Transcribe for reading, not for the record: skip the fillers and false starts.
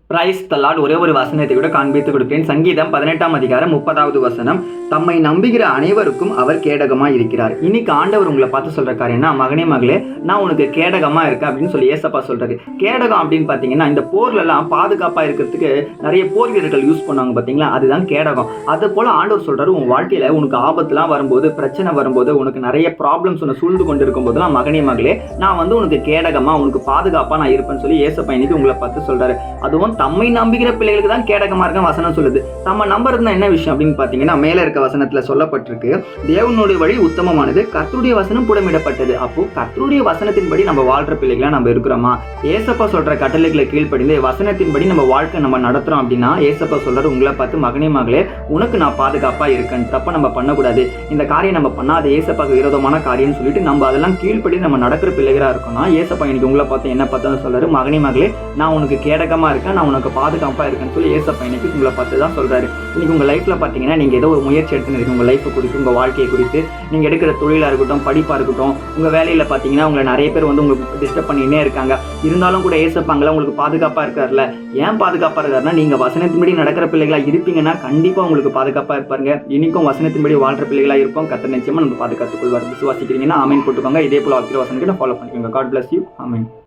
Praise the Lord. ஒரே ஒரு வசனத்தை கூட காண்பித்துக் கொடுப்பேன். சங்கீதம் 18ஆம் அதிகாரம் 30வது வசனம். தம்மை நம்புகிற அனைவருக்கும் அவர் கேடகமா இருக்கிறார். இன்னைக்கு ஆண்டவர் உங்களை பார்த்து சொல்ற காரியம்னா, மகனே மகளே, நான் உனக்கு கேடகமா இருக்கேன் அப்படின்னு சொல்லி ஏசப்பா சொல்றாரு. கேடகம் அப்படின்னு பாத்தீங்கன்னா, இந்த போர்ல எல்லாம் பாதுகாப்பா இருக்கிறதுக்கு நிறைய போர் வீரர்கள் யூஸ் பண்ணுவாங்க பாத்தீங்களா, அதுதான் கேடகம். அது போல ஆண்டவர் சொல்றாரு, உன் வாழ்க்கையில உனக்கு ஆபத்துலாம் வரும்போது, பிரச்சனை வரும்போது, உனக்கு நிறைய ப்ராப்ளம்ஸ் உன்னை சூழ்ந்து கொண்டு இருக்கும் போதெல்லாம், மகனே மகளே, நான் உனக்கு கேடகமா, உனக்கு பாதுகாப்பா நான் இருப்பேன்னு சொல்லி ஏசப்பா இன்னைக்கு உங்களை பார்த்து சொல்றாரு. அதுவும் தம்மை நம்புகிற பிள்ளைகளுக்கு தான் கேடகமா இருக்க வசனம் சொல்லுது. நம்ம நம்புறதுனா என்ன விஷயம் அப்படின்னு பாத்தீங்கன்னா, மேல இருக்க வசனத்துல சொல்லப்பட்டிருக்கு, தேவனுடைய வழி உத்தமமானது, கர்த்தருடைய வசனம் புடமிடப்பட்டது. அப்போ கர்த்தருடைய வசனத்தின்படி நம்ம வாழ்ற பிள்ளைகளா நம்ம இருக்கிறோமா? ஏசப்பா சொல்ற கட்டளைகளை கீழ்ப்படிந்து வசனத்தின்படி நம்ம வாழ்க்கை நம்ம நடத்துறோம் அப்படின்னா, ஏசப்பா சொல்றாரு உங்களை பார்த்து, மகனே மகளே, உனக்கு நான் பாதுகாப்பா இருக்கேன், தப்ப நம்ம பண்ணக்கூடாது, இந்த காரியம் நம்ம பண்ணாத ஏசப்பாக்கு விரோதமான காரியம்னு சொல்லிட்டு நம்ம அதெல்லாம் கீழ்ப்படி நம்ம நடக்கிற பிள்ளைகளா இருக்கோம்னா, ஏசப்பா இன்னைக்கு உங்களை பார்த்து என்ன பார்த்தா சொல்றாரு, மகனே மகளே, நான் உனக்கு கேடகமா இருக்கேன், நான் உனக்கு பாதுகாப்பா இருக்கேன்னு சொல்லி ஏசப்பா இன்னைக்கு உங்களை பார்த்து தான் சொல்றாரு. இன்னைக்கு உங்க லைஃப்ல பாத்தீங்கன்னா, நீங்க ஏதோ ஒரு முயற்சி எடுத்துன்னு உங்க லைஃப் குறித்து, உங்க வாழ்க்கையை குறித்து, நீங்க எடுக்கிற தொழிலா இருக்கட்டும், படிப்பா இருக்கட்டும், உங்க வேலையில பாத்தீங்கன்னா உங்களை நிறைய பேர் உங்களுக்கு டிஸ்டர்ப் பண்ணினே இருக்காங்க. இருந்தாலும் கூட ஏசப்பாங்களா உங்களுக்கு பாதுகாப்பா இருக்காருல்ல. ஏன் பாதுகாப்பா இருக்காருன்னா, நீங்க வசனத்தின்படி நடக்கிற பிள்ளைகளா இருப்பீங்கன்னா கண்டிப்பா உங்களுக்கு பாதுகாப்பா இருப்பாருங்க. இன்னைக்கும் வசனத்தின்படி வாழ்ற பிள்ளைகளா இருப்போம். கர்த்தர் நிச்சயமா நம்ம பாதுகாத்துக் கொள்வார். விசுவாசிக்கிறீங்கன்னா ஆமென் போட்டுக்கோங்க. இதே போல வசனங்களை ஃபாலோ பண்ணிக்கோங்க. God bless you. ஆமென்.